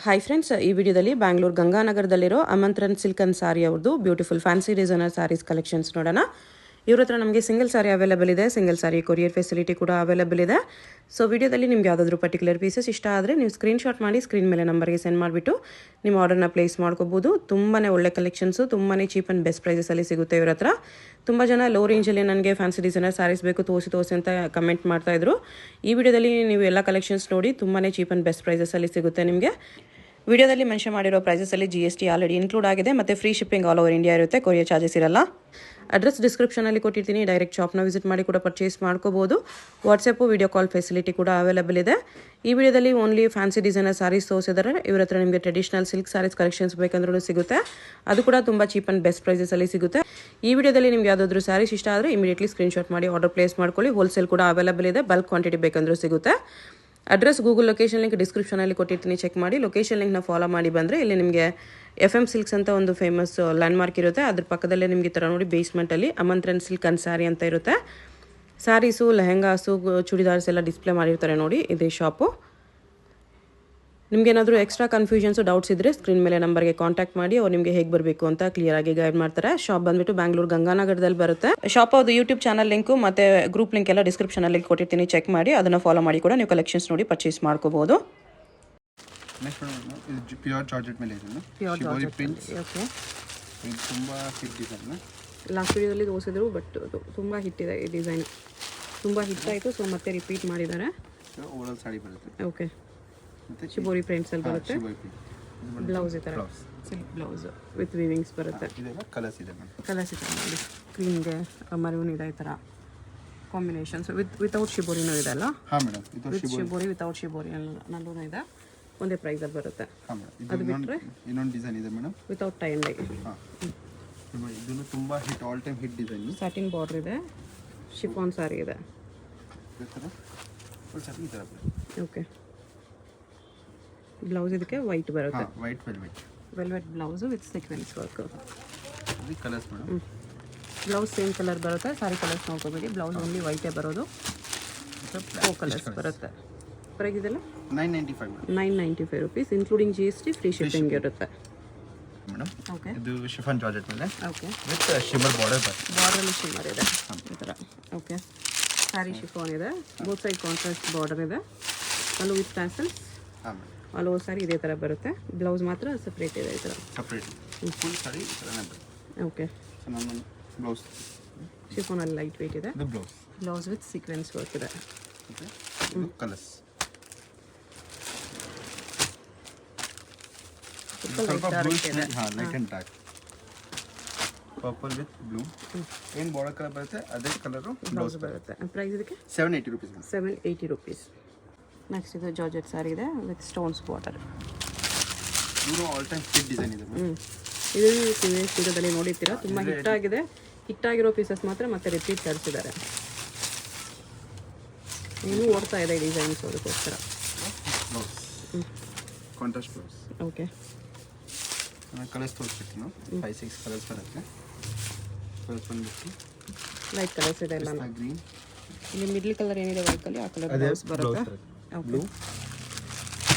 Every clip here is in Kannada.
ಹಾಯ್ ಫ್ರೆಂಡ್ಸ್, ಈ ವಿಡಿಯೋದಲ್ಲಿ ಬ್ಯಾಂಗ್ಳೂರು ಗಂಗಾನಗರದಲ್ಲಿರೋ ಆಮಂತ್ರನ್ ಸಿಲ್ಕ್ ಅಂಡ್ ಸಾರಿ ಅವ್ರದ್ದು beautiful fancy designer saris collections ನೋಡೋಣ. ಇವ್ರ ಹತ್ರ ನಮಗೆ ಸಿಂಗಲ್ ಸಾರಿ ಅವೈಲೇಬಲ್ ಇದೆ, ಸಿಂಗಲ್ ಸಾರಿ ಕೊರಿಯರ್ ಫೆಸಿಲಿಟಿ ಕೂಡ ಅವೈಲೇಬಲ್ ಇದೆ. ಸೊ ವಿಡಿಯೋದಲ್ಲಿ ನಿಮ್ಗೆ ಯಾವುದಾದ್ರೂ ಪರ್ಟಿಕ್ಯುಲರ್ ಪೀಸಸ್ ಇಷ್ಟ ಆದರೆ ನೀವು ಸ್ಕ್ರೀನ್ಶಾಟ್ ಮಾಡಿ ಸ್ಕ್ರೀನ್ ಮೇಲೆ ನಂಬರ್ಗೆ ಸೆಂಡ್ ಮಾಡಿಬಿಟ್ಟು ನಿಮ್ಮ ಆರ್ಡರ್ನ ಪ್ಲೇಸ್ ಮಾಡ್ಕೋಬೋದು. ತುಂಬಾ ಒಳ್ಳೆ ಕಲೆಕ್ಷನ್ಸು, ತುಂಬಾ ಚೀಪ್ ಆ್ಯಂಡ್ ಬೆಸ್ಟ್ ಪ್ರೈಸಸಲ್ಲಿ ಸಿಗುತ್ತೆ ಇವ್ರ ಹತ್ರ. ತುಂಬ ಜನ ಲೋ ರೇಂಜಲ್ಲಿ ನನಗೆ ಫ್ಯಾನ್ಸಿ ಡಿಸೈನರ್ ಸ್ಯಾರೀಸ್ ಬೇಕು ತೋರಿಸಿ ಅಂತ ಕಮೆಂಟ್ ಮಾಡ್ತಾಯಿದ್ರು. ಈ ವಿಡಿಯೋದಲ್ಲಿ ನೀವು ಎಲ್ಲ ಕಲೆಕ್ಷನ್ಸ್ ನೋಡಿ ತುಂಬಾ ಚೀಪ್ ಆ್ಯಂಡ್ ಬೆಸ್ಟ್ ಪ್ರೈಸಸಲ್ಲಿ ಸಿಗುತ್ತೆ ನಿಮಗೆ. ವಿಡಿಯೋದಲ್ಲಿ ಮೆನ್ಷನ್ ಮಾಡಿರೋ ಪ್ರೈಸಸಲ್ಲಿ GST ಆಲ್ರೆಡಿ ಇನ್ಕ್ಲೂಡ್ ಆಗಿದೆ ಮತ್ತು free shipping all over India ಇರುತ್ತೆ, ಕೊರಿಯರ್ ಚಾರ್ಜಸ್ ಇರಲ್ಲ. ಅಡ್ರೆಸ್ ಡಿಸ್ಕ್ರಿಪ್ಷನಲ್ಲಿ ಕೊಟ್ಟಿರ್ತೀನಿ, ಡೈರೆಕ್ಟ್ ಶಾಪ್ನ ವಿಸಿಟ್ ಮಾಡಿ ಕೂಡ ಪರ್ಚೇಸ್ ಮಾಡ್ಕೋಬೋದು. ವಾಟ್ಸಪ್ಪು ವಿಡಿಯೋ ಕಾಲ್ ಫೆಸಿಲಿಟಿ ಕೂಡ ಅವೈಲೇಬಲ್ ಇದೆ. ಈ ವಿಡಿಯೋದಲ್ಲಿ ಓನ್ಲಿ ಫ್ಯಾನ್ಸಿ ಡಿಸೈನರ್ ಸ್ಯಾರೀಸ್ ತೋರಿಸಿದರೆ ಇವ್ರ ಹತ್ರ ನಿಮಗೆ ಟ್ರೆಡಿಷನಲ್ ಸಿಲ್ಕ್ ಸ್ಯಾರೀಸ್ ಕಲೆಕ್ಷನ್ಸ್ ಬೇಕಂದ್ರೂ ಸಿಗುತ್ತೆ, ಅದು ಕೂಡ ತುಂಬ ಚೀಪ್ ಆ್ಯಂಡ್ ಬೆಸ್ಟ್ ಪ್ರೈಸಸಲ್ಲಿ ಸಿಗುತ್ತೆ. ಈ ವಿಡಿಯೋದಲ್ಲಿ ನಿಮ್ಗೆ ಯಾವುದಾದ್ರೂ ಸ್ಯಾರೀಸ್ ಇಷ್ಟ ಆದರೆ ಇಮಿಡಿಯೇಟ್ಲಿ ಸ್ಕ್ರೀನ್ಶಾಟ್ ಮಾಡಿ ಆರ್ಡರ್ ಪ್ಲೇಸ್ ಮಾಡ್ಕೊಳ್ಳಿ. ಹೋಲ್ಸೇಲ್ ಕೂಡ ಅವೈಲೇಬಲ್ ಇದೆ, ಬಲ್ಕ್ ಕ್ವಾಂಟಿಟಿ ಬೇಕಂದ್ರೂ ಸಿಗುತ್ತೆ. ಅಡ್ರೆಸ್ ಗೂಗಲ್ ಲೊಕೇಶನ್ ಲಿಂಕ್ ಡಿಸ್ಕ್ರಿಪ್ಷನಲ್ಲಿ ಕೊಟ್ಟಿರ್ತೀನಿ, ಚೆಕ್ ಮಾಡಿ ಲೊಕೇಶನ್ ಲಿಂಕ್ನ ಫಾಲೋ ಮಾಡಿ ಬಂದರೆ ಇಲ್ಲಿ ನಿಮಗೆ FM ಸಿಲ್ಕ್ಸ್ ಅಂತ ಒಂದು ಫೇಮಸ್ ಲ್ಯಾಂಡ್ಮಾರ್ಕ್ ಇರುತ್ತೆ. ಅದ್ರ ಪಕ್ಕದಲ್ಲೇ ನಿಮಗೆ ಥರ ನೋಡಿ ಬೇಸ್ಮೆಂಟಲ್ಲಿ ಆಮಂತ್ರನ್ ಸಿಲ್ಕ್ ಅಂಡ್ ಸ್ಯಾರಿ ಅಂತ ಇರುತ್ತೆ. ಸ್ಯಾರೀಸು, ಲೆಹೆಂಗಾಸು, ಚೂಡಿದಾರ್ಸ್ ಎಲ್ಲ ಡಿಸ್ಪ್ಲೇ ಮಾಡಿರ್ತಾರೆ ನೋಡಿ, ಇದೇ ಶಾಪು. ನಿಮ್ಗೇನಾದರೂ ಎಕ್ಸ್ಟ್ರಾ ಕನ್ಫ್ಯೂಷನ್ಸು, ಡೌಟ್ಸ್ ಇದ್ದರೆ ಸ್ಕ್ರೀನ್ ಮೇಲೆ ನಂಬರ್ಗೆ ಕಾಂಟ್ಯಾಕ್ಟ್ ಮಾಡಿ ಅವ್ರು ನಿಮಗೆ ಹೇಗೆ ಬರಬೇಕು ಅಂತ ಕ್ಲಿಯರಾಗಿ ಗೈಡ್ ಮಾಡ್ತಾರೆ. ಶಾಪ್ ಬಂದುಬಿಟ್ಟು ಬ್ಯಾಂಗ್ಳೂರು ಗಂಗಾನಗರದಲ್ಲಿ ಬರುತ್ತೆ. ಶಾಪ್ ಅವ್ರದ್ದು ಯೂಟ್ಯೂಬ್ ಚಾನಲ್ ಲಿಂಕು ಮತ್ತು ಗ್ರೂಪ್ ಲಿಂಕ್ ಎಲ್ಲ ಡಿಸ್ಕ್ರಿಪ್ಷನಲ್ಲಿ ಕೊಟ್ಟಿರ್ತೀನಿ, ಚೆಕ್ ಮಾಡಿ ಅದನ್ನು ಫಾಲೋ ಮಾಡಿ ಕೂಡ ನೀವು ಕಲೆಕ್ಷನ್ಸ್ ನೋಡಿ ಪರ್ಚೇಸ್ ಮಾಡ್ಕೋಬೋದು. ನೆಕ್ಸ್ಟ್ ಇದು ಪ್ಯೂರ್ ಜಾರ್ಜೆಟ್ ಮೇಲೆ ಇದೆ, ಪ್ಯೂರ್ ಜಾರ್ಜೆಟ್ ಪ್ರಿಂಟ್ಸ್. ಓಕೆ, ಇದು ತುಂಬ ಹಿಟ್ ಡಿಸೈನ್. ಲಾಸ್ಟ್ ವಿಡಿಯೋದಲ್ಲಿ ತೋರಿಸಿದ್ರು, ಬಟ್ ತುಂಬ ಹಿಟ್ ಇದೆ ಈ ಡಿಸೈನ್, ತುಂಬ ಹಿಟ್ ಆಯಿತು. ಸೊ ಮತ್ತೆ ರಿಪೀಟ್ ಮಾಡಿದ್ದಾರೆ. ಓವರಾಲ್ ಸಾಡಿ ಬರುತ್ತೆ. ಓಕೆ, ಶಿಬೋರಿ ಪ್ರಿಂಟ್ಸಲ್ಲಿ ಬರುತ್ತೆ. ಬ್ಲೌಸ್ ಈ ಥರ ಸಿಲ್ಕ್ ಬ್ಲೌಸ್ ವಿತ್ ವಿವಿಂಗ್ಸ್ ಬರುತ್ತೆ. ಇದೆಲ್ಲ ಕಲರ್ಸ್ ಇದೆ ಮೇಡಮ್, ಕಲರ್ಸ್ ಇದೆ ನೋಡಿ, ಕ್ರೀಮ್ಗೆ ಮರೂನ್ ಇದೆ, ಈ ಥರ ಕಾಂಬಿನೇಷನ್ಸ್ ವಿತೌಟ್ ಶಿಬೋರಿನೂ ಇದೆ ಅಲ್ಲ. ಹಾಂ ಮೇಡಮ್, ಇದು ವಿತ್ ಶಿಬೋರಿ ವಿತೌಟ್ ಶಿಬೋರಿ ನಲ್ಲೂ ಇದೆ, ಒಂದೇ ಪ್ರೈಸಲ್ಲಿ ಬರುತ್ತೆ. ಹಾಂ ಮೇಡಮ್, ಅದು ಬಿಟ್ಟರೆ ಇನ್ನೊಂದು ಡಿಸೈನ್ ಇದೆ madam, without tie and dye. ಹಾಂ, ಇದನ್ನು ತುಂಬ hit, all time hit design. Satin border ಇದೆ, ಶಿಫಾನ್ ಸಾರಿ ಇದೆ. ಈ ಥರ ಓಕೆ, ಬ್ಲೌಸ್ ಇದಕ್ಕೆ ವೈಟ್ ಬರುತ್ತೆ, white velvet blouse with sequence work. ಇದು colours madam. Blouse same colour ಬರುತ್ತೆ, ಸಾರಿ ಕಲರ್ಸ್ ನೋಡ್ಕೋಬೇಡಿ, ಬ್ಲೌಸ್ ಓನ್ಲಿ ವೈಟೇ ಬರೋದು. 4 ಕಲರ್ಸ್ ಬರುತ್ತೆ. ಪ್ರೈಸ್ ಇದೆಲ್ಲ 995 madam, 995 rupees including GST, free shipping ಇರುತ್ತೆ ಮೇಡಮ್. ಓಕೆ, ಇದು ಶಿಫಾನ್ ಜಾರ್ಜೆಟ್ ಮೇಲೆ ಓಕೆ, ವಿತ್ ಶಿಮ್ಮರ್ ಬಾರ್ಡರ್ ಬರುತ್ತೆ. ಬಾರ್ಡರಲ್ಲಿ ಶಿಮ್ಮರ್ ಇದೆ ಈ ಥರ. ಓಕೆ, ಸ್ಯಾರಿ ಶಿಫಾನ್ ಇದೆ, ಬೋತ್ ಸೈಡ್ ಕಾಂಟ್ರಾಸ್ಟ್ ಬಾರ್ಡರ್ ಇದೆ, ಅಲ್ಲೂ ವಿತ್ ಟ್ಯಾಸಲ್ಸ್. ಹಾಂ ಮೇಡಮ್, ಆಲ್ ಓವರ್ ಸಾರಿ ಇದೇ ಥರ ಬರುತ್ತೆ, ಬ್ಲೌಸ್ ಮಾತ್ರ ಸಪ್ರೇಟ್ ಇದೆ ಈ ಥರ. ಸಪ್ರೇಟ್ ಫುಲ್ ಸಾರಿ ಈ ಥರನೇ ಬರುತ್ತೆ. ಓಕೆ, ಸೊ ನಮ್ಮ ಬ್ಲೌಸ್ ಶಿಫಾನಲ್ಲಿ ಲೈಟ್ ವೆಯ್ಟ್ ಇದೆ, ಇದು blouse, blouse with sequence work ಇದೆ. ಓಕೆ, ಇದು ಕಲರ್ಸ್ ಸ್ವಲ್ಪ ಬ್ಲೂ ಶೇಡ್, ಹಾಂ, light and dark purple with blue. ಏನು ಬಾರ್ಡರ್ ಕಲರ್ ಬರುತ್ತೆ ಅದೇ ಕಲರು ಬ್ಲೌಸ್ ಬರುತ್ತೆ. ಪ್ರೈಸ್ ಇದಕ್ಕೆ 780 ರುಪೀಸ್ ಮೇಡಮ್, 780 ರುಪೀಸ್. ನೆಕ್ಸ್ಟ್ ಇದು ಜಾರ್ಜೆಟ್ ಸಾರಿ ಇದೆ ವಿತ್ ಸ್ಟೋನ್ಸ್ ಬಾರ್ಡರ್. ಇದು ಆಲ್ ಟೈಮ್ ಹಿಟ್ ಡಿಸೈನ್ ಇದೆ ಮೇಡಮ್. ಇದು ವಿಡಿಯೋದಲ್ಲಿ ನೋಡಿರ್ತೀರಾ, ತುಂಬ ಹಿಟ್ಟಾಗಿದೆ. ಹಿಟ್ಟಾಗಿರೋ ಪೀಸಸ್ ಮಾತ್ರ ಮತ್ತೆ ರಿಪೀಟ್ ತರಿಸಿದ್ದಾರೆ, ಇನ್ನೂ ಓಡ್ತಾ ಇದೆ ಡಿಸೈನ್ಸ್, ಅದಕ್ಕೋಸ್ಕರ. Blouse contrast blouse. ಓಕೆ, ನಾನು ಕಲರ್ಸ್ ತೋರಿಸ್ಬಿಟ್ಟು 5-6 ಕಲರ್ಸ್ ಬರುತ್ತೆ. ಕಲರ್ಸ್ ಬಂದ್ಬಿಟ್ಟು ಲೈಟ್ ಕಲರ್ಸ್ ಇದೆ ಎಲ್ಲ. ಗ್ರೀನ್, ಇಲ್ಲಿ ಮಿಡ್ಲ್ ಕಲರ್ ಏನಿದೆ ವೈಟಲ್ಲಿ ಆ ಕಲರ್ ಬ್ಲೌಸ್ ಬರುತ್ತೆ. ಬ್ಲೂ,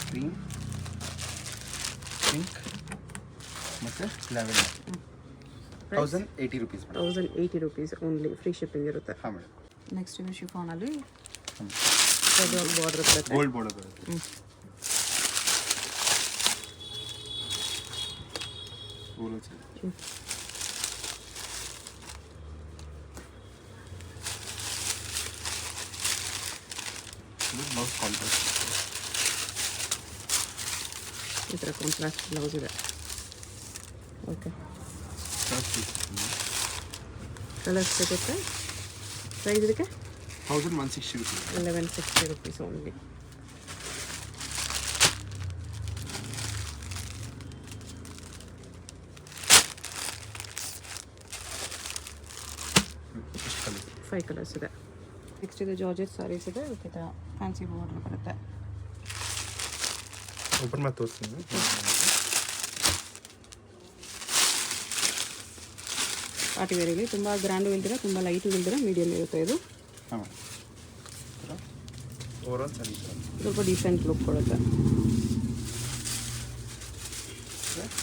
ಗ್ರೀನ್, ಪಿಂಕ್ ಮತ್ತು lavender. 1080 rupees. 1080 rupees only, free shipping ಇರುತ್ತೆ. ಹಾಂ ಮೇಡಮ್. ನೆಕ್ಸ್ಟ್ ಇದು ಶಿಫಾನಲ್ಲಿ ಬಾರ್ಡರ್ ಬರುತ್ತೆ, ಗೋಲ್ಡ್ ಬಾರ್ಡರ್ ಬರುತ್ತೆ. ಬ್ಲೌಸ್ ಕಾಂಟ್ರಾಸ್ಟ್, ಈ ಥರ ಕಾಂಟ್ರಾಸ್ಟ್ ಬ್ಲೌಸ್ ಇದೆ. ಓಕೆ, ಕಲರ್ಸ್ ಸಿಗುತ್ತೆ. ಪ್ರೈಸ್ ಇದಕ್ಕೆ 1160 rupees. 1160 rupees only. Five colours ಇದೆ. ನೆಕ್ಸ್ಟ್ ಇದು ಜಾರ್ಜೆಟ್ ಸಾರೀಸ್ ಇದೆ, ಈ ಥರ ಫ್ಯಾನ್ಸಿ ಬಾರ್ಡರ್ ಬರುತ್ತೆ. ಓಪನ್ ಮಾಡಿ ತೋರಿಸ್ತೀನಿ. ಪಾರ್ಟಿ ವೇರಲ್ಲಿ ತುಂಬ ಗ್ರ್ಯಾಂಡು ಇಲ್ದಿರ, ತುಂಬ ಲೈಟು ಇಲ್ದಿರ, ಮೀಡಿಯಮ್ ಇರುತ್ತೆ ಇದು. ಹಾಂ, ಓವರಾಲ್ ಸರಿ, ಸ್ವಲ್ಪ ಡಿಸೆಂಟ್ ಲುಕ್ ಕೊಡುತ್ತೆ.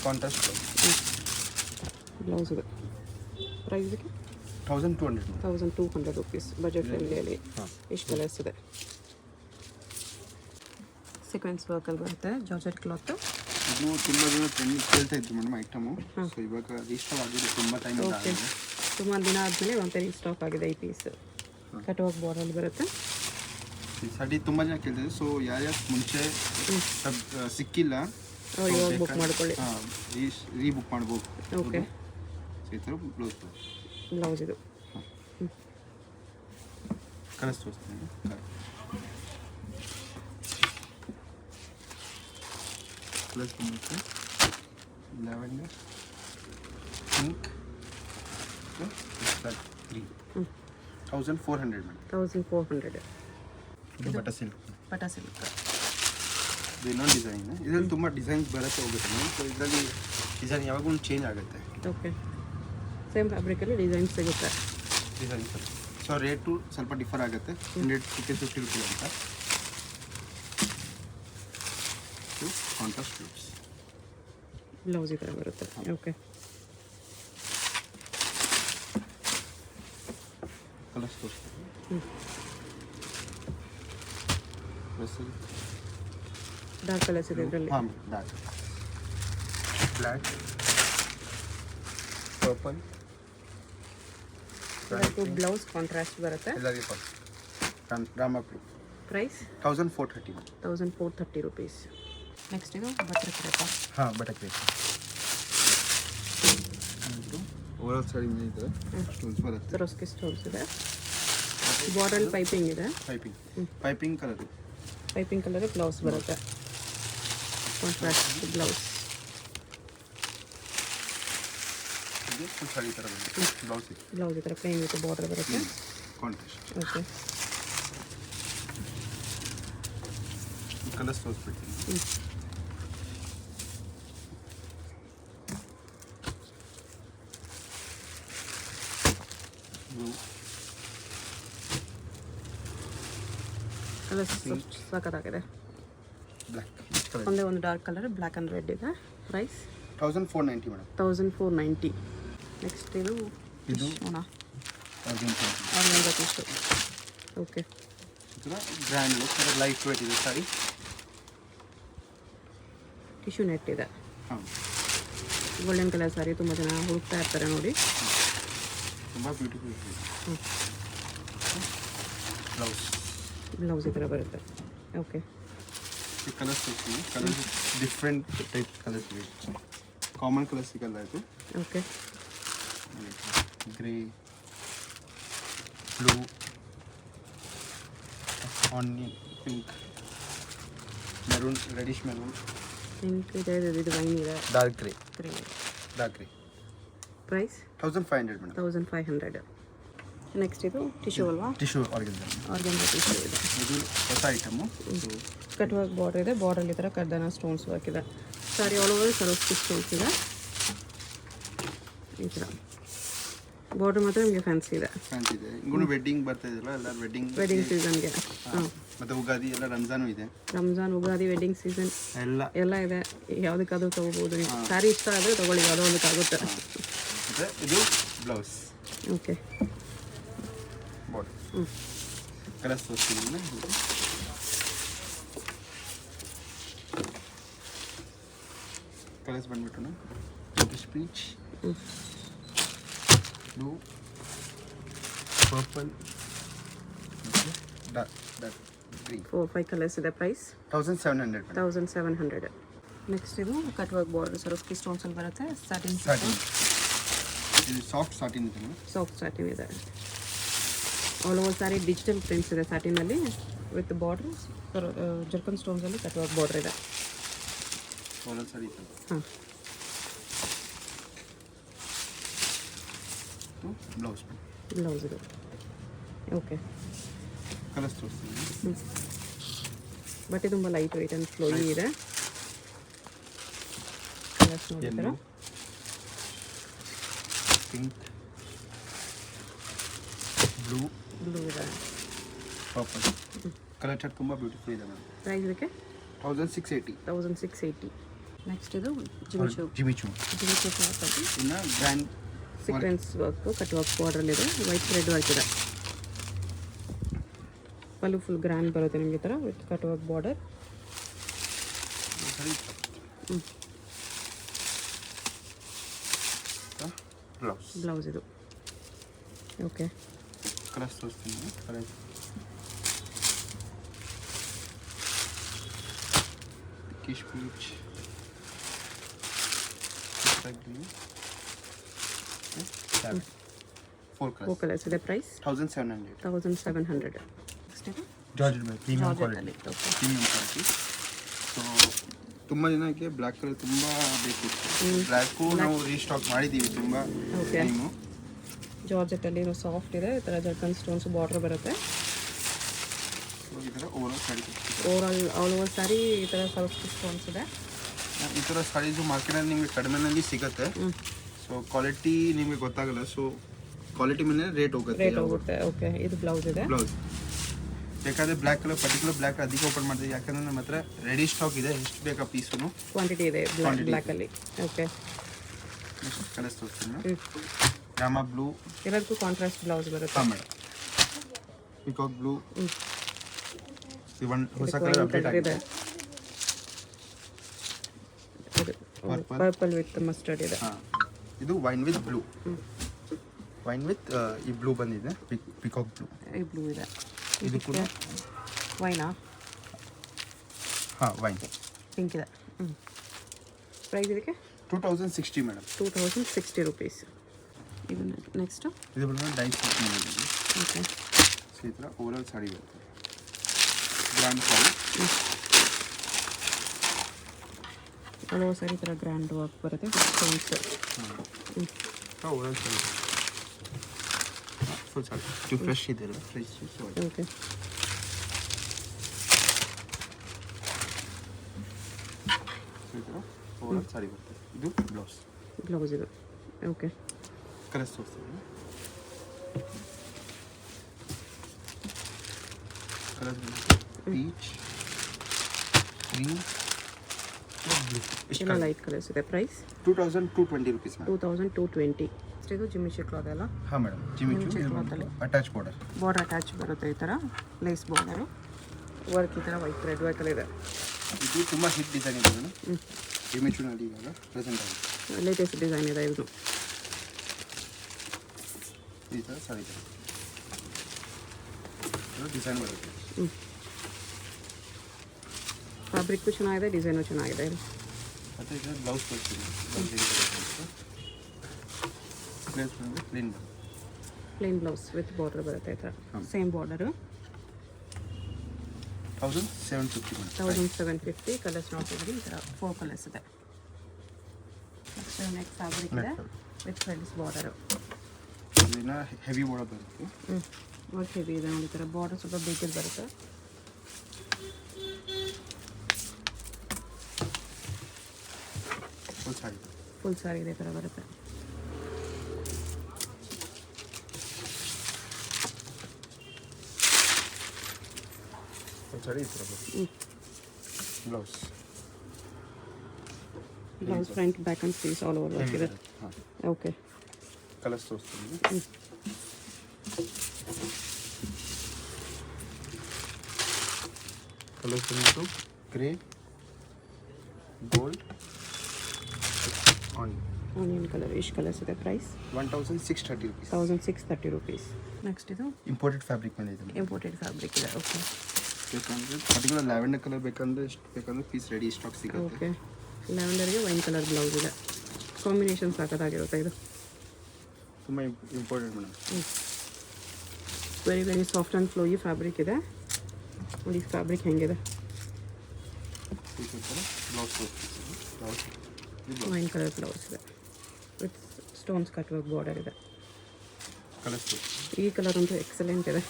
ಕಾಂಟ್ರಾಸ್ಟ್ ಬ್ಲೌಸ್ ಇದೆ. ಪ್ರೈಸ್ ಇದಕ್ಕೆ 1200 1200 ರುಪೀಸ್. ಬಜೆಟ್ ಫ್ರೆಂಡ್ಲಿಯಲ್ಲಿ ಇಷ್ಟು ಕಲರ್ಸ್ ಇದೆ. ಸೀಕ್ವೆನ್ಸ್ ವರ್ಕಲ್ಲಿ ಬರುತ್ತೆ, ಜಾರ್ಜೆಟ್ ಕ್ಲಾತ್. ಇದು ತುಂಬ ದಿನ ಟ್ರೆಂಡ್ ಕೇಳ್ತಾ ಇದ್ರು ಮೇಡಮ್ ಐಟಮು. ಸೊ ಇವಾಗ ರೀಸ್ಟಾಕ್ ಆಗಿದೆ, ತುಂಬ ಟೈಮ್ ಓಕೆ, ಸುಮಾರು ದಿನ ಆದಮೇಲೆ ಮತ್ತೆ ಸ್ಟಾಕ್ ಆಗಿದೆ ಈ ಪೀಸ್. ಕಟ್ ವರ್ಕ್ ಬಾರ್ಡರ್ ಬರುತ್ತೆ. ಈ ಸಾಡಿ ತುಂಬ ಜನ ಕೇಳ್ತಿದ್ರು. ಸೊ ಯಾರ್ಯಾರು ಮುಂಚೆ ಸಿಕ್ಕಿಲ್ಲ ಇವಾಗ ಬುಕ್ ಮಾಡ್ಕೊಳ್ಳಿ. ರೀಬುಕ್ ಮಾಡ್ಬೋದು. ಓಕೆ, ಈ ಥರ ಬ್ಲೌಸ್ ಬ್ಲೌಸ್ ಇದು. ಕಲರ್ಸ್ ತೋರಿಸ್ತೀನಿ. ಕಲರ್ಸ್ ಬಂದುತ್ತೆ ಲ್ಯಾವೆಂಡರ್, ಪಿಂಕ್, ಗ್ರೀನ್. 1400 ಮೇಡಮ್. 1400. ಇದು ಬಟರ್ ಸಿಲ್ಕ್. ಬಟರ್ ಸಿಲ್ಕ್ ಇದು ಇನ್ನೊಂದು ಡಿಸೈನ್. ಇದರಲ್ಲಿ ತುಂಬ ಡಿಸೈನ್ಸ್ ಬರುತ್ತೆ ಹೋಗುತ್ತೆ ಮೇಡಮ್. ಸೊ ಇದರಲ್ಲಿ ಡಿಸೈನ್ ಯಾವಾಗೂ ಚೇಂಜ್ ಆಗುತ್ತೆ. ಓಕೆ, ಸೇಮ್ ಫ್ಯಾಬ್ರಿಕಲ್ಲಿ ಡಿಸೈನ್ ಸಿಗುತ್ತೆ. ಡಿಸೈನ್ಸ್ ಸೊ ರೇಟು ಸ್ವಲ್ಪ ಡಿಫರ್ ಆಗುತ್ತೆ. 150 ರುಪೀಸ್ ಅಂತ. Contrast blouse. ಬ್ಲೌಸ್ ಈ ಥರ ಬರುತ್ತೆ. ಓಕೆ, ಕಲರ್ಸ್ ತೋರಿಸ್ತೀನಿ. ಡಾರ್ಕ್ ಕಲರ್ಸ್ ಇದೆ ಇದರಲ್ಲಿ. ಹಾಂ, dark, black, purple. Blouse contrast ಬರುತ್ತೆ. ಎಲ್ಲರಿಗೆ ಡ್ರಾಮಾ ಬ್ಲೂ. ಪ್ರೈಸ್ 1430. 1430 ರುಪೀಸ್. ನೆಕ್ಸ್ಟ್ ಇದು ಬಟರ್ ಕ್ರೇಪ. ಹಾಂ, ಬಟರ್ ಕ್ರೇಪ್. ಓವರಾಲ್ ಸಾಡಿ ಇದೆ, ಸ್ಟೋನ್ಸ್ ಬರುತ್ತೆ. ಸರೋಸ್ಕಿ ಸ್ಟೋನ್ಸ್ ಇದೆ. ಬಾರ್ಡರ್ ಪೈಪಿಂಗ್ ಇದೆ. Piping colour. Piping colour blouse ಬರುತ್ತೆ. Contrast blouse. ಫುಲ್ ಸಾಡಿ ಥರ ಬರುತ್ತೆ. ಬ್ಲೌಸ್ ಈ ಥರ ಪ್ಲೇನ್ ವಿತ್ ಬಾರ್ಡರ್ ಬರುತ್ತೆ. ಕಾಂಟ್ರಾಸ್ಟ್. ಓಕೆ, ಕಲರ್ಸ್ ತೋರಿಸ್ಬಿಡ್ತೀನಿ. ಬ್ಲೂ, ಕಲರ್ಸ್ ಸಖತ್ತಾಗಿದೆ. ಬ್ಲ್ಯಾಕ್. ಒಂದೇ ಒಂದು dark colour black and red ಇದೆ. Price 1490 madam. 1490. ನೆಕ್ಸ್ಟ್ ಇದು organza tissue. Okay, grand look, light weight ಇದೆ ಸಾರಿ. ಟಿಶ್ಯೂ ನೆಟ್ ಇದೆ. ಹಾಂ, ಗೋಲ್ಡನ್ ಕಲರ್ ಸಾರಿ ತುಂಬ ಜನ ಹುಡುಕ್ತಾ ಇರ್ತಾರೆ ನೋಡಿ. ತುಂಬ ಬ್ಯೂಟಿಫುಲ್ ಇದೆ. ಬ್ಲೌಸ್ ಈ ಥರ ಬರುತ್ತೆ. ಓಕೆ, ಈ ಕಲರ್ಸ್ ತೋರಿಸ್ತೀನಿ. ಕಲರ್ಸ್ ಡಿಫ್ರೆಂಟ್ ಟೈಪ್ ಕಲರ್ಸ್ ಇವೆ. ಕಾಮನ್ ಕಲರ್ಸ್ ಸಿಗಲ್ಲ ಇದು. Okay, grey, blue, onion pink, maroon, reddish maroon, pink ಇದೆ, ಇದು ವೈನ್ ಇದೆ, dark grey. Grey. Price 1500 madam. 1500. Next ಇದು ಟಿಶ್ಯೂ ಅಲ್ವಾ? ಟಿಶ್ಯೂ ಆರ್ಗಂಜಾ ಟಿಶ್ಯೂ ಇದೆ. ಇದು ಹೊಸ ಐಟಮು. ಕಟ್ ವರ್ಕ್ ಬಾರ್ಡರ್ ಇದೆ. ಬಾರ್ಡರ್ ಈ ಥರ ಕರ್ದನ ಸ್ಟೋನ್ಸ್ ವರ್ಕ್ ಇದೆ. Sari all over Swarovski stones ಇದೆ. ಈ ಥರ ಬಾರ್ಡರ್ ಮಾತ್ರ ನಿಮಗೆ ಫ್ಯಾನ್ಸಿ ಇದೆ. ಇನ್ನೂ ವೆಡ್ಡಿಂಗ್ ಬರ್ತಾ ಇದೆಯಲ್ಲ, ಎಲ್ಲ ವೆಡ್ಡಿಂಗ್ ಸೀಸನ್ಗೆ. ಮತ್ತೆ ಉಗಾದಿ ಎಲ್ಲ ರಂಜಾನು ಇದೆ. ರಂಜಾನ್, ಉಗಾದಿ, ವೆಡ್ಡಿಂಗ್ ಸೀಸನ್ ಎಲ್ಲ ಇದೆ. ಯಾವುದಕ್ಕಾದ್ರೂ ತೊಗೋಬೋದು ನೀವು. ಸ್ಯಾರಿ ಇಷ್ಟ ಆದರೆ ತೊಗೊಳ್ಳಿ, ಯಾವುದೋ ಒಂದಕ್ಕಾಗುತ್ತೆ. ಇದು ಬ್ಲೌಸ್. Okay, border. ಕಲರ್ಸ್ ತೋರಿಸ್ತೀನಿ. ಕಲರ್ಸ್ ಬಂದ್ಬಿಟ್ಟು peach, blue, purple, green. 4-5 colours ಇದೆ. ಪ್ರೈಸ್ 1700. 1700. ನೆಕ್ಸ್ಟ್ ಇದು cut work border Swarovski stones ಅಲ್ಲಿ ಬರುತ್ತೆ. ಸ್ಯಾಟಿನ್. ಇದು ಸಾಫ್ಟ್ ಸಾಟಿನ್ ಇದೆ. ಸಾಫ್ಟ್ ಸ್ಯಾಟಿನ್ ಇದೆ. All over sari digital prints ಇದೆ ಸ್ಯಾಟಿನಲ್ಲಿ ವಿತ್ ಬಾರ್ಡರ್. ಜರ್ಕನ್ ಸ್ಟೋನ್ಸಲ್ಲಿ ಕಟ್ ವರ್ಕ್ ಬಾರ್ಡರ್ ಇದೆ. ಹಾಂ, ಬ್ಲೌಸ್ ಇದೆ. ಓಕೆ, ಕಲರ್ಸ್ ತೋರಿಸ್ತೀನಿ. ಬಟ್ಟೆ ತುಂಬ ಲೈಟ್ ವೆಯ್ಟ್ ಆ್ಯಂಡ್ ಫ್ಲೋಯಿ ಇದೆ. ಕಲರ್ಸ್ ನೋಡಿದ್ರೆ ಪಿಂಕ್, ಬ್ಲೂ ಇದೆ. ಪರ್ಪಲ್. ಕಲರ್ ಚಾರ್ಟ್ ತುಂಬ ಬ್ಯೂಟಿಫುಲ್ ಇದೆ ಮ್ಯಾಮ್. ಪ್ರೈಸ್ ಇದಕ್ಕೆ 1680. 1680. ನೆಕ್ಸ್ಟ್ ಇದು ಜಿಮಿಚು ಜಿಮಿಚು ಕ್ಲಾತಲ್ಲಿ ಇನ್ನು grand sequence work cut work ಬಾರ್ಡ್ರಲ್ಲಿದೆ, ವೈಟ್ ಥ್ರೆಡ್ ವರ್ಕ್ ಇದೆ. ಪಲ್ಲು ಫುಲ್ ಗ್ರ್ಯಾಂಡ್ ಬರುತ್ತೆ ನಿಮಗೆ ಈ ಥರ with cut work border. Blouse ಇದು. ಓಕೆ, ಕಲರ್ಸ್ ತೋರಿಸ್ತೀನಿ. ಕಿಶ್ ಪೀಚ್, ಫೋರ್ ಕಲರ್ಸ್ ಇದೆ. ಪ್ರೈಸ್ 1700. ನೆಕ್ಸ್ಟ್ ಇದು ಜಾರ್ಜೆಟ್ ಮೇಲೆ ಪ್ರೀಮಿಯಂ ಜಾರ್ಜೆಟಲ್ಲಿ. Quality, premium quality. ಸೊ ತುಂಬ ಜನಕ್ಕೆ ಬ್ಲ್ಯಾಕ್ ಕಲರ್ ತುಂಬ ಬೇಕಿತ್ತು. ಬ್ಲ್ಯಾಕು ನಾವು ರೀಸ್ಟಾಕ್ ಮಾಡಿದ್ದೀವಿ ತುಂಬ ಓಕೆ. ಟೈಮು. ಜಾರ್ಜೆಟಲ್ಲಿ ಸಾಫ್ಟ್ ಇದೆ, ಈ ಥರ ಜರ್ಕನ್ ಸ್ಟೋನ್ಸ್ ಬಾರ್ಡರ್ ಬರುತ್ತೆ. ಈ ಥರ overall sari all over sari ಈ ಥರ ಸ್ವಲ್ಪ ಸ್ಟೋನ್ಸ್ ಇದೆ. ಈ ಥರ ಸಾರೀಸು ಮಾರ್ಕೆಟಲ್ಲಿ ನಿಮಗೆ ಕಡಿಮೆನಲ್ಲಿ ಸಿಗುತ್ತೆ. ಸೊ ಕ್ವಾಲಿಟಿ ನಿಮಗೆ ಗೊತ್ತಾಗಲ್ಲ. ಸೊ ಕ್ವಾಲಿಟಿ ಮೇಲೆ ರೇಟ್ ಹೋಗುತ್ತೆ. ಓಕೆ, ಇದು ಬ್ಲೌಸ್ ಇದೆ. ಬ್ಲೌಸ್ ಬೇಕಾದರೆ ಬ್ಲ್ಯಾಕ್ ಕಲರ್, ಪರ್ಟಿಕ್ಯುಲರ್ ಬ್ಲ್ಯಾಕ್ ಅದಕ್ಕೆ ಓಪನ್ ಮಾಡ್ತೀವಿ, ಯಾಕಂದರೆ ನಮ್ಮ ಹತ್ರ ರೆಡಿ ಸ್ಟಾಕ್ ಇದೆ. ಎಷ್ಟು ಬೇಕಾ ಪೀಸು ಕ್ವಾಂಟಿಟಿ ಇದೆ ಬ್ಲ್ಯಾಕಲ್ಲಿ. ಓಕೆ, ಕಲರ್ಸ್ ತೋರಿಸ್ತೀನಿ. ರಾಮಾ ಬ್ಲೂ, ಎಲ್ಲದಕ್ಕೂ ಕಾಂಟ್ರಾಸ್ಟ್ ಬ್ಲೌಸ್ ಬರುತ್ತೆ. ಹಾಂ ಮೇಡಮ್. ಪಿಕಾಕ್ ಬ್ಲೂ, ಇವನ್ ಹೊಸ ಕಲರ್ ಅಪ್ಡೇಟ್ ಆಗಿದೆ. ಪರ್ಪಲ್ ವಿತ್ ಮಸ್ಟರ್ಡ್ ಇದೆ. ಹಾಂ, ಇದು wine with blue. Wine with ಈ ಬ್ಲೂ ಬಂದಿದೆ, ಪಿಕಾಕ್ ಬ್ಲೂ. ಈ ಬ್ಲೂ ಇದೆ. ಇದು ಕೂಡ ವೈನಾ? ಹಾಂ, ವೈನ್ ಪಿಂಕ್ ಇದೆ. ಪ್ರೈಸ್ ಇದಕ್ಕೆ 2060 ಮೇಡಮ್. 2060 rupees. ಇದು ನೆಕ್ಸ್ಟು ಇದು ಬಂದು ಡೈಸ್ ಮಾಡಿದ್ದೀವಿ. ಓಕೆ, ಸೊ ಈ ಥರ ಓವರಾಲ್ ಸಾಡಿ ಬರುತ್ತೆ. ಗ್ರ್ಯಾಂಡ್ ಸಾಡಿ, ಹಲವು ಸಾರಿ ಈ ಥರ ಗ್ರ್ಯಾಂಡ್ ವರ್ಕ್ ಬರುತ್ತೆ. Stones. Overall sari full sari. ಇದು ಫ್ರೆಶ್ ಇದೆ ಅಲ್ಲ, ಫ್ರೆಶ್. ಓಕೆ, ಈ ಥರ ಓವರಾಲ್ ಸಾಡಿ ಬರುತ್ತೆ. ಇದು ಬ್ಲೌಸ್ ಇದು. ಓಕೆ, ಕಲರ್ಸ್ ತೋರಿಸ್ತೀನಿ. Colours peach, green, blue. ಎಲ್ಲ ಲೈಟ್ ಕಲರ್ಸ್ ಇದೆ. Price 2220 rupees madam. 2220. ಇದು ಜಿಮಿಚಿ ಕ್ಲಾತ್ ಅಲ್ಲ? ಹಾಂ madam, Jimmy Choo attach border. Border attach ಬರುತ್ತೆ ಈ ಥರ, ಲೇಸ್ ಬಾರ್ಡರು ವರ್ಕ್ ಈ ಥರ ವೈಟ್ ಥ್ರೆಡ್ ವರ್ಕಲ್ಲಿ ಇದೆ. ಇದು ತುಂಬ ಹಿಟ್ ಡಿಸೈನ್ ಇದೆ ಮೇಡಮ್. ಜಿಮಿಚುನಲ್ಲಿ ಇವಾಗ ಪ್ರೆಸೆಂಟ್ ಆಗಿದೆ. ಲೇಟೆಸ್ಟ್ ಡಿಸೈನ್ ಇದೆ ಇದು. ಈ ಥರ ಸಾರಿ ಡಿಸೈನ್ ಬರುತ್ತೆ. ಫ್ಯಾಬ್ರಿಕ್ಕು ಚೆನ್ನಾಗಿದೆ, ಡಿಸೈನು ಚೆನ್ನಾಗಿದೆ. ಮತ್ತು ಇದರ ಬ್ಲೌಸ್ ಕೊಡ್ತೀನಿ. ಪ್ಲೇನ್ ಬ್ಲೌಸ್ ವಿತ್ ಬಾರ್ಡರ್ ಬರುತ್ತೆ ಈ ಥರ. Same border. 1750 ಮೇಡಮ್. 1750. ಕಲರ್ಸ್ ನೋಡ್ತಿದ್ರಿ, ಈ ಥರ 4 ಕಲರ್ಸ್ ಇದೆ. ನೆಕ್ಸ್ಟ್ ಫ್ಯಾಬ್ರಿಕ್ ಇದೆ ವಿತ್ ಫ್ರೆಂಡ್ಸ್ ಬಾರ್ಡರು. ಇದನ್ನ ಹೆವಿ ಬಾರ್ಡರ್ ಬರುತ್ತೆ. ವರ್ಕ್ ಹೆವಿ ಇದೆ ನೋಡಿ, ಈ ಥರ ಬಾರ್ಡರ್ ಸ್ವಲ್ಪ ಬೇಕಿದ್ದು ಬರುತ್ತೆ. ಫುಲ್ ಸಾರಿ ಇದೆ ಥರ ಬರುತ್ತೆ. Blouse front back and sleeves all over work ಇದೆ. ಓಕೆ, ಕಲರ್ಸ್ ತೋರಿಸ್ತೀನಿ. ಕಲರ್ಸ್ ಬಂದು ಗ್ರೇ, ಗೋಲ್ಡ್, ಆನಿಯನ್ ಕಲರ್. ಇಷ್ಟು ಕಲರ್ಸ್ ಇದೆ. Price 1630 rupees. 1630 rupees. ನೆಕ್ಸ್ಟ್ ಇದು ಇಂಪೋರ್ಟೆಡ್ ಫ್ಯಾಬ್ರಿಕ್ ಮೇಲೆ ಇದೆ. ಇಂಪೋರ್ಟೆಡ್ ಫ್ಯಾಬ್ರಿಕ್ ಇದೆ. ಓಕೆ, ಬೇಕಂದರೆ ಪರ್ಟಿಕ್ಯುಲರ್ ಲ್ಯಾವೆಂಡರ್ ಕಲರ್ ಬೇಕಂದರೆ ಎಷ್ಟು ಬೇಕಂದ್ರೆ ಪೀಸ್ ರೆಡಿ ಸ್ಟಾಕ್ ಸಿಗುತ್ತೆ. ಓಕೆ, ಲ್ಯಾವೆಂಡರ್ಗೆ ವೈನ್ ಕಲರ್ ಬ್ಲೌಸ್ ಇದೆ. ಕಾಂಬಿನೇಷನ್ ಸಾಕತ್ತಾಗಿರುತ್ತೆ ಇದು. ತುಂಬ important madam. Very very soft and flowy fabric ಇದೆ. ನೋಡಿ ಫ್ಯಾಬ್ರಿಕ್ ಹೆಂಗಿದೆ. ವೈನ್ ಕಲರ್ ಬ್ಲೌಸ್ ಇದೆ with stones cut work border ಇದೆ. ಕಲರ್ಸ್ ಈ ಕಲರ್ ಅಂತೂ ಎಕ್ಸಲೆಂಟ್ ಇದೆ.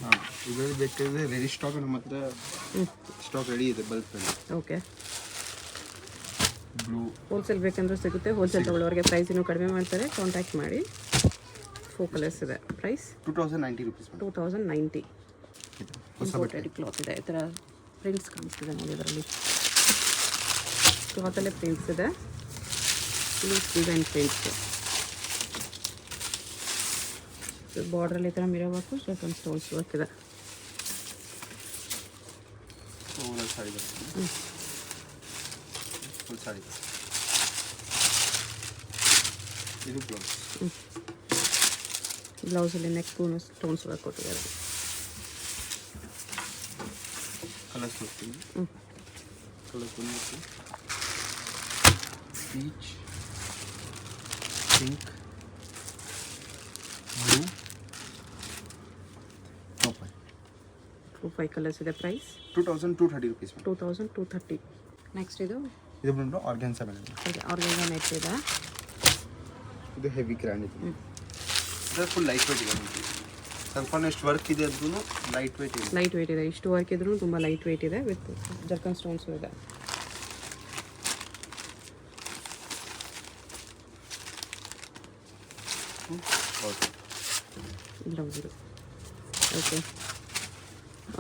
ಹಾಂ, ಇದರಲ್ಲಿ ಬೇಕಾದ್ರೆ ರೆಡಿ ಸ್ಟಾಕ್ ನಮ್ಮ ಹತ್ರ ಸ್ಟಾಕ್ ರೆಡಿ ಇದೆ ಬಲ್ಕಲ್ಲಿ. ಓಕೆ, ಬ್ಲೂ ಹೋಲ್ಸೇಲ್ ಬೇಕಂದ್ರೆ ಸಿಗುತ್ತೆ. ಹೋಲ್ಸೇಲ್ ತೊಗೊಳ್ಳೋರಿಗೆ ಪ್ರೈಸ್ ಇನ್ನೂ ಕಡಿಮೆ ಮಾಡ್ತಾರೆ, ಕಾಂಟ್ಯಾಕ್ಟ್ ಮಾಡಿ. 4 ಕಲರ್ಸ್ ಇದೆ. Price 2090 rupees. 2090. ಹೊಸ ಬಟ್ಟೆ ಕ್ಲಾತ್ ಇದೆ. ಈ ಥರ ಪ್ರಿಂಟ್ಸ್ ಕಾಣಿಸ್ತಿದೆ ನೋಡಿ ಇದರಲ್ಲಿ. ಕ್ಲಾತಲ್ಲೇ ಪ್ರಿಂಟ್ಸ್ ಇದೆ, ಲೀಫ್ ಡಿಸೈನ್ ಪ್ರಿಂಟ್ಸ್. ಬಾರ್ಡ್ರಲ್ಲಿ ಈ ಥರ mirror work zircon stones work ಇದೆ. ಓವರ್ ಸಾರಿ ಬರುತ್ತೆ, ಫುಲ್ ಸಾರಿ. ಇದು ಬ್ಲೌಸ್. ಬ್ಲೌಸಲ್ಲಿ ನೆಕ್ ಸ್ಟೋನ್ಸ್ ವರ್ಕ್ ಕೊಟ್ಟಿದ್ದಾರೆ. ಕಲರ್ಸ್ ಹೋಗ್ತೀವಿ. ಕಲರ್ಸ್ ಬಂದ್ಬಿಟ್ಟು peach, pink, blue, purple. 5 colours ಇದೆ. Price 2230 rupees. 2230. ನೆಕ್ಸ್ಟ್ ಇದು ಬಂದು ಆರ್ಗನ್ಸಾ ಮೇಡಮ್. ಆರ್ಗನ್ಸಾ ನೆಟ್ ಇದೆ. ಇದು ಹೆವಿ ಗ್ರ್ಯಾಂಡ್ ಇದೆ. ಇದು ಫುಲ್ ಲೈಟ್ ವೇಟ್ ಇದೆ. ಸ್ವಲ್ಪ ಎಷ್ಟು ವರ್ಕ್ ಇದೆ ಅಂದ್ರೂ ಲೈಟ್ ವೇಟ್ ಇದೆ. ಲೈಟ್ ವೇಟ್ ಇದೆ. ಇಷ್ಟು ವರ್ಕ್ ಇದ್ರೂ ತುಂಬ ಲೈಟ್ ವೇಟ್ ಇದೆ. ವಿತ್ ಜರ್ಕನ್ ಸ್ಟೋನ್ಸು ಇದೆ. ಬ್ಲೌಸ್ ಇದು. ಓಕೆ,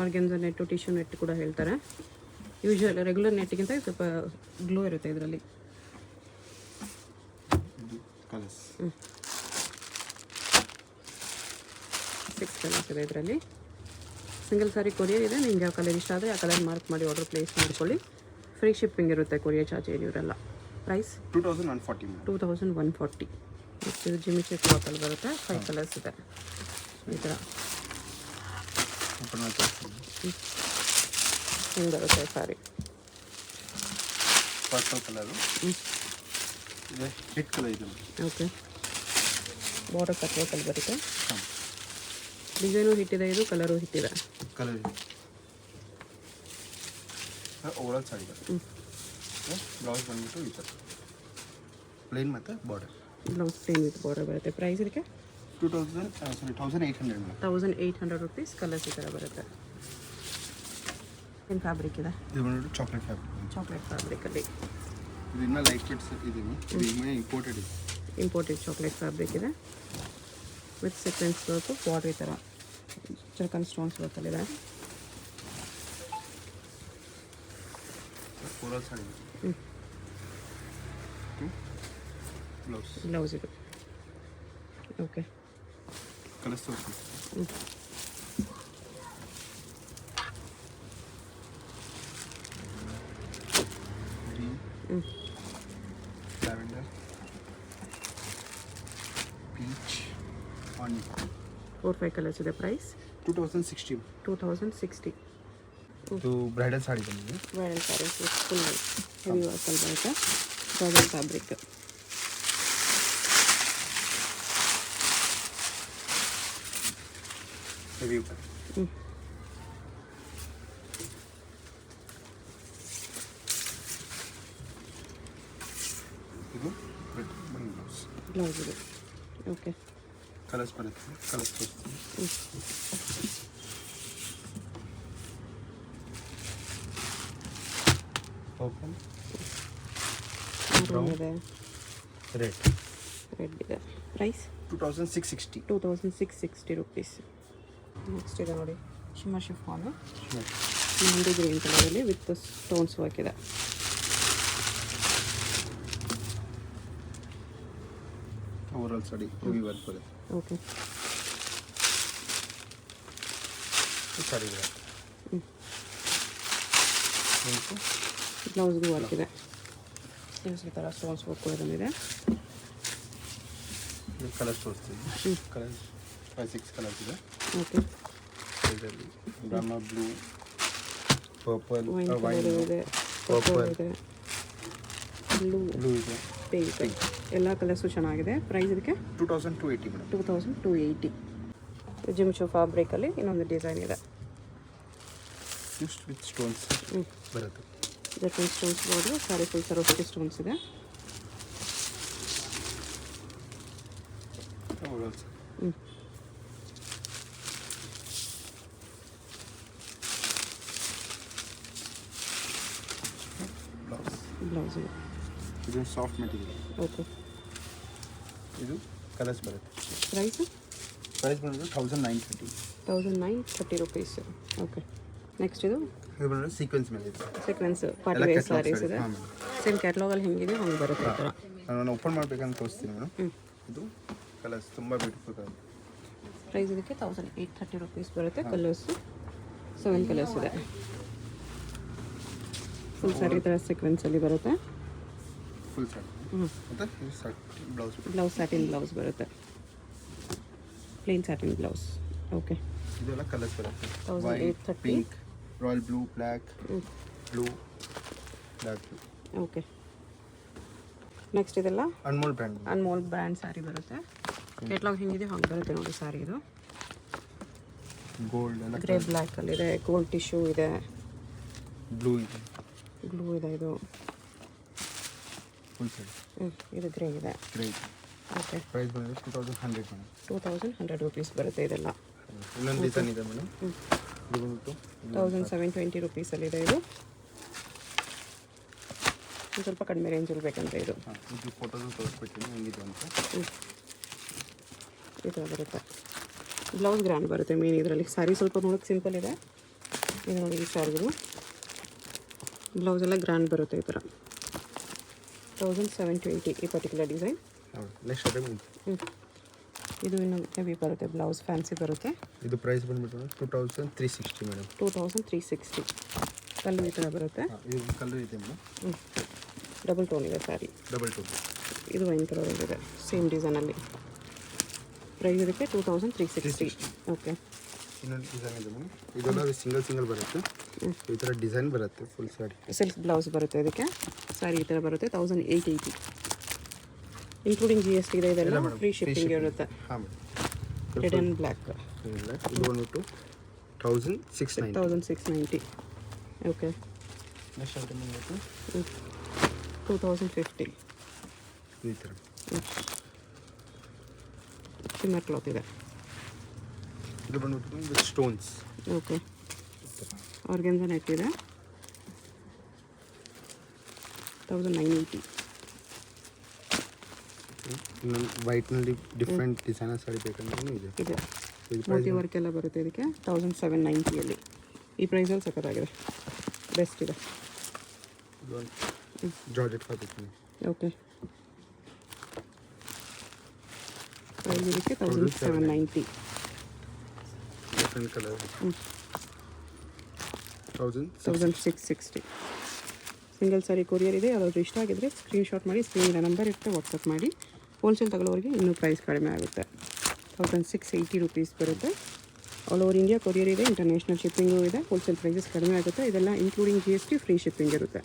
ಆರ್ಗನ್ಸಾ ನೆಟ್ಟು, ಟಿಶ್ಯೂ ನೆಟ್ ಕೂಡ ಹೇಳ್ತಾರೆ. ಯೂಶುವಲ್ ರೆಗ್ಯುಲರ್ ನೆಟ್ಟಿಗಿಂತ ಸ್ವಲ್ಪ ಗ್ಲೋ ಇರುತ್ತೆ ಇದರಲ್ಲಿ. ಕಲರ್ಸ್ 6 ಕಲರ್ಸ್ ಇದೆ ಇದರಲ್ಲಿ. ಸಿಂಗಲ್ ಸಾರಿ ಕೊರಿಯರ್ ಇದೆ. ನಿಮ್ಗೆ ಯಾವ ಕಲರ್ ಇಷ್ಟ ಆದರೆ ಆ ಕಲರ್ ಮಾರ್ಕ್ ಮಾಡಿ ಆರ್ಡರ್ ಪ್ಲೇಸ್ ಮಾಡ್ಕೊಳ್ಳಿ. ಫ್ರೀ ಶಿಪ್ಪಿಂಗ್ ಇರುತ್ತೆ, ಕೊರಿಯರ್ ಚಾರ್ಜ್ ಏನಿರಲ್ಲ. ಪ್ರೈಸ್ 2140. ಇದು ಜಿಮಿಚಿ ಕ್ಲಾತಲ್ಲಿ ಬರುತ್ತೆ. 5 ಕಲರ್ಸ್ ಇದೆ. ಈ ಥರ ಹಿಂಗೆ ಬರುತ್ತೆ ಸಾರಿ. ಪರ್ಪಲ್ ಕಲರು ಇದೆ, ಹಿಟ್ ಕಲರ್ ಇದೆ. ಓಕೆ, ಬಾರ್ಡರ್ ಕಟ್ ವರ್ಕಲ್ಲಿ ಬರುತ್ತೆ. ಡಿಸೈನು ಹಿಟ್ಟಿದೆ, ಇದು ಕಲರು ಹಿಟ್ಟಿದೆ. ಕಲರ್ ಓವರಾಲ್ ಸಾರಿ ಬರುತ್ತೆ. ಬ್ಲೌಸ್ ಬಂದ್ಬಿಟ್ಟು ಈ ಥರ ಪ್ಲೇನ್ ಮತ್ತು border. Blouse plain with border ಬರುತ್ತೆ. ಪ್ರೈಸ್ ಇದಕ್ಕೆ 1800 ಮೇಡಮ್. 1800 rupees. ಕಲರ್ಸ್ ಈ ಥರ ಬರುತ್ತೆ. ಏನು ಫ್ಯಾಬ್ರಿಕ್ ಇದೆ? ಇದು ಬಂದ್ಬಿಟ್ಟು ಚಾಕ್ಲೇಟ್ ಫ್ಯಾಬ್ರಿಕ್. ಚಾಕ್ಲೇಟ್ ಫ್ಯಾಬ್ರಿಕಲ್ಲಿ ಇದು ಇನ್ನೂ ಲೈಟ್ ವೇಟ್ಸ್ ಇದೀನಿ. ಇದು ಇನ್ನೂ ಇಂಪೋರ್ಟೆಡ್ ಇದೆ. ಇಂಪೋರ್ಟೆಡ್ ಚಾಕ್ಲೇಟ್ ಫ್ಯಾಬ್ರಿಕ್ ಇದೆ ವಿತ್ ಸೀಕ್ವೆನ್ಸ್ ವರ್ಕು. ಬಾರ್ಡರ್ ಈ ಥರ ಜರ್ಕನ್ ಸ್ಟೋನ್ಸ್ ವರ್ಕಲ್ಲಿದೆ. ಓವರಾಲ್ ಸಾರಿ. ಬ್ಲೌಸ್ ಇದು. ಓಕೆ, ಕಲರ್ಸ್ ತೋರಿಸ್ತೀನಿ. ಲ್ಯಾವೆಂಡರ್, ಪೀಚ್, ಆನಿ. 4-5 ಕಲರ್ಸ್ ಇದೆ. ಪ್ರೈಸ್ 2060. 2060. ಇದು ಬ್ರೈಡಲ್ ಸಾಡಿ ಬಂದಿದೆ. ಬ್ರೈಡಲ್ ಸ್ಯಾರೀಸ್ ಫುಲ್ ಹೆವಿ ವರ್ಕಲ್ಲಿ ಬರುತ್ತೆ. Bridal fabric. ಹೆವಿ ಇದು ಬನ್ನಿ ಬ್ಲೌಸ್. ಬ್ಲೌಸ್ ಇದು. ಓಕೆ, ಕಲರ್ಸ್ ಬರುತ್ತೆ. ಕಲರ್ಸ್ ತೋರಿಸ್ತೀನಿ. ಪರ್ಪಲ್, ಬ್ರೌನ್ ಇದೆ, ರೆಡ್ ಇದೆ. ಪ್ರೈಸ್ 2660. 2660 rupees. ನೆಕ್ಸ್ಟ್ ಇದೆ ನೋಡಿ, ಶಿಮ್ಮರ್ ಶಿಫಾನು. ಮೆಹಂದಿ ಗ್ರೀನ್ ಕಲರಲ್ಲಿ ವಿತ್ ಸ್ಟೋನ್ಸ್ ವರ್ಕ್ ಇದೆ. ಓವರಾಲ್ ಸಾಡಿ ಹೆವಿ ವರ್ಕ್ ಬರುತ್ತೆ. ಓಕೆ, ಸಾಡಿ ಬ್ಲೌಸ್ಗೂ ವರ್ಕ್ ಇದೆ. ಸ್ಲೀವ್ಸ್ ಈ ಥರ ಸ್ಟೋನ್ಸ್ ವರ್ಕ್ ಕೂಡ ಬಂದಿದೆ. ಕಲರ್ಸ್ ತೋರಿಸ್ತೀವಿ. ಕಲರ್ಸ್ 5-6 ಕಲರ್ಸ್ ಇದೆ. ಓಕೆ, ಇದರಲ್ಲಿ brown, blue, purple, wine wine, colour ಇದೆ, ಪರ್ಪಲ್ ಇದೆ, ಬ್ಲೂ, ಬ್ಲೂ ಇದೆ, ಪಿಂಕ್. ಎಲ್ಲ ಕಲರ್ಸು ಚೆನ್ನಾಗಿದೆ. ಪ್ರೈಸ್ ಇದಕ್ಕೆ 2280 ಮೇಡಮ್. 2280. ಜಿಮ್ಚು ಫ್ಯಾಬ್ರಿಕಲ್ಲಿ ಇನ್ನೊಂದು ಡಿಸೈನ್ ಇದೆ. ಜಸ್ಟ್ ವಿತ್ ಸ್ಟೋನ್ಸ್ ಬರುತ್ತೆ. Zircon stones border. Sari full Swarovski stones ಇದೆ. ಓವರಾಲ್ ಬ್ಲೌಸ್ ಇದೆ. ಇದು ಸಾಫ್ಟ್ ಮೆಟೀರಿಯಲ್. ಓಕೆ, ಇದು ಕಲರ್ಸ್ ಬರುತ್ತೆ. ಪ್ರೈಸ್ ಬಂದು 1930. 1930 rupees. ಓಕೆ, ನೆಕ್ಸ್ಟ್ ಇದು ಬಂದು ಸೀಕ್ವೆನ್ಸ್ ಮೇಲೆ ಇದೆ. ಸೀಕ್ವೆನ್ಸ್ ಪಾರ್ಟಿ ವೇರ್ ಸ್ಯಾರೀಸ್ ಇದೆ. ಸೇಮ್ ಕ್ಯಾಟ್ಲಾಗಲ್ಲಿ ಹೆಂಗಿದೆ ಹಂಗೆ ಬರುತ್ತೆ ಈ ಥರ. ನಾನು ಓಪನ್ ಮಾಡಬೇಕಂತ ತೋರಿಸ್ತೀನಿ ಮೇಡಮ್. ಇದು ಕಲರ್ಸ್ ತುಂಬ ಬ್ಯೂಟಿಫುಲ್ ಕಲರ್. ಪ್ರೈಸ್ ಇದಕ್ಕೆ 1830 ರುಪೀಸ್ ಬರುತ್ತೆ. ಕಲರ್ಸು 7 ಕಲರ್ಸ್ ಇದೆ. ಫುಲ್ ಸ್ಯಾರಿ ಥರ ಸೀಕ್ವೆನ್ಸಲ್ಲಿ ಬರುತ್ತೆ. ಫುಲ್ ಸ್ಯಾರಿ ಮತ್ತು ಬ್ಲೌಸ್ ಸ್ಯಾಟಿನ್ ಬ್ಲೌಸ್ ಬರುತ್ತೆ. Plain satin blouse. ಓಕೆ, ಇದೆಲ್ಲ ಕಲರ್ಸ್ ಬರುತ್ತೆ. 1830. Pink, royal blue, black, blue, black blue. Okay, next ಇದೆಲ್ಲ ಅನ್ಮೋಲ್ ಬ್ರ್ಯಾಂಡ್. ಅನ್ಮೋಲ್ ಬ್ರ್ಯಾಂಡ್ ಸ್ಯಾರಿ ಬರುತ್ತೆ. ಕೆಟ್ಲಾಗ್ ಹೆಂಗಿದೆ ಹಾಗೆ ಬರುತ್ತೆ ನೋಡಿ ಸ್ಯಾರಿ. ಇದು ಗೋಲ್ಡ್ ಎಲ್ಲ ಗ್ರೇ ಬ್ಲ್ಯಾಕಲ್ಲಿದೆ, ಗೋಲ್ಡ್ ಟಿಶ್ಯೂ ಇದೆ, ಬ್ಲೂ ಇದೆ, ಇದು ಫುಲ್ ಸ್ಯಾರಿ. ಇದು ಗ್ರೇ ಇದೆ. ಗ್ರೇಟ್. ಓಕೆ, ಪ್ರೈಸ್ ಬಂದರೆ 2100 ಮೇಡಮ್. 2100 ರುಪೀಸ್ ಬರುತ್ತೆ ಇದೆಲ್ಲ. ಇನ್ನೊಂದು ಡಿಸೈನ್ ಇದೆ ಮೇಡಮ್. ಇದು ಬಂದ್ಬಿಟ್ಟು 1720 ರುಪೀಸಲ್ಲಿದೆ. ಇದು ಒಂದು ಸ್ವಲ್ಪ ಕಡಿಮೆ ರೇಂಜಲ್ಲಿ ಬೇಕಂದ್ರೆ ಇದು ಇದು ಫೋಟೋದು ತೋರಿಸ್ಬಿಟ್ಟಿನಿ ಹೆಂಗಿದೆ ಅಂತ. ಈ ಥರ ಬರುತ್ತೆ. ಬ್ಲೌಸ್ ಗ್ರ್ಯಾಂಡ್ ಬರುತ್ತೆ ಮೇನ್ ಇದರಲ್ಲಿ. ಸ್ಯಾರಿ ಸ್ವಲ್ಪ ನೋಡೋಕ್ಕೆ ಸಿಂಪಲ್ ಇದೆ. ಇದು ನೋಡಿ ಈ ಸ್ಯಾರಿಗಳು ಬ್ಲೌಸ್ ಎಲ್ಲ ಗ್ರ್ಯಾಂಡ್ ಬರುತ್ತೆ ಈ ಥರ. 1720 ಈ ಪರ್ಟಿಕ್ಯುಲರ್ ಡಿಸೈನ್. ಹೌದು. ನೆಕ್ಸ್ಟ್ ಅದೇ ಇದು ಇನ್ನು ಹೆವಿ ಬರುತ್ತೆ. ಬ್ಲೌಸ್ ಫ್ಯಾನ್ಸಿ ಬರುತ್ತೆ. ಇದು ಪ್ರೈಸ್ ಬಂದ್ಬಿಟ್ಟು 2360 ಮೇಡಮ್. 2360. ಕಲ್ಲು ಈ ಥರ ಬರುತ್ತೆ. ಇದು ಕಲರ್ ಇದೆ ಮೇಡಮ್. ಡಬಲ್ ಟೋನ್ ಇದೆ ಸ್ಯಾರಿ. Double two. ಇದು ವೈನ್ ಕಲರ್ ಇದೆ ಸೇಮ್ ಡಿಸೈನಲ್ಲಿ. ಪ್ರೈಸ್ ಇದಕ್ಕೆ 2360. ಓಕೆ, ಇನ್ನೊಂದು ಡಿಸೈನ್ ಇದೆ ಮೇಡಮ್. ಇದೆಲ್ಲ ಸಿಂಗಲ್ ಬರುತ್ತೆ. ಈ ಥರ ಡಿಸೈನ್ ಬರುತ್ತೆ. ಫುಲ್ ಸ್ಯಾರಿ ಸಿಲ್ಕ್ ಬ್ಲೌಸ್ ಬರುತ್ತೆ ಇದಕ್ಕೆ. ಸ್ಯಾರಿ ಈ ಥರ ಬರುತ್ತೆ. 1880 ಇನ್ಕ್ಲೂಡಿಂಗ್ GST ಇದೆ. ಇದೆಲ್ಲ ಫ್ರೀ ಶಿಪ್ಪಿಂಗ್ ಇರುತ್ತೆ. ಹಾಂ ಮೇಡಮ್. Red and black. ಇದು ಬಂದ್ಬಿಟ್ಟು 1690. ಓಕೆ, ನೆಕ್ಸ್ಟ್ ಐಟಮ್ ಬಂದ್ಬಿಟ್ಟು 2050. ಈ ಥರ ಶಿಮ್ಮರ್ ಕ್ಲಾತ್ ಇದೆ. ಇದು ಬಂದ್ಬಿಟ್ಟು with stones. Okay, organza net ಇದೆ. 1980. ಇನ್ನೊಂದು ವೈಟ್ನಲ್ಲಿ ಡಿಫ್ರೆಂಟ್ ಡಿಸೈನರ್ ಸಾರಿ ಬೇಕಂದ್ರೂ ಇದೆ. ಇದೆ ಮೋತಿ ವರ್ಕ್ ಎಲ್ಲ ಬರುತ್ತೆ ಇದಕ್ಕೆ. 1790 ಈ ಪ್ರೈಸಲ್ಲಿ ಸಖತ್ತಾಗಿದೆ. ಬೆಸ್ಟ್ ಇದೆ. Georgette fabric. ಓಕೆ, ಪ್ರೈಸ್ ಇದಕ್ಕೆ 1790. Different colour. 1660. Single sari courier ಇದೆ. ಯಾವ್ದಾದ್ರು ಇಷ್ಟ ಆಗಿದ್ರೆ ಸ್ಕ್ರೀನ್ಶಾಟ್ ಮಾಡಿ, ಸ್ಕ್ರೀನಿನ ನಂಬರ್ ಇರುತ್ತೆ, ವಾಟ್ಸಪ್ ಮಾಡಿ. ಹೋಲ್ಸೇಲ್ ತಗೊಳ್ಳೋರಿಗೆ ಇನ್ನೂ ಪ್ರೈಸ್ ಕಡಿಮೆ ಆಗುತ್ತೆ. 1680 ರುಪೀಸ್ ಬರುತ್ತೆ. ಆಲ್ ಓವರ್ ಇಂಡಿಯಾ ಕೊರಿಯರ್ ಇದೆ. ಇಂಟರ್ನ್ಯಾಷನಲ್ ಶಿಪ್ಪಿಂಗು ಇದೆ. ಹೋಲ್ಸೇಲ್ ಪ್ರೈಸಸ್ ಕಡಿಮೆ ಆಗುತ್ತೆ. ಇದೆಲ್ಲ ಇನ್ಕ್ಲೂಡಿಂಗ್ GST ಫ್ರೀ ಶಿಪ್ಪಿಂಗ್ ಇರುತ್ತೆ.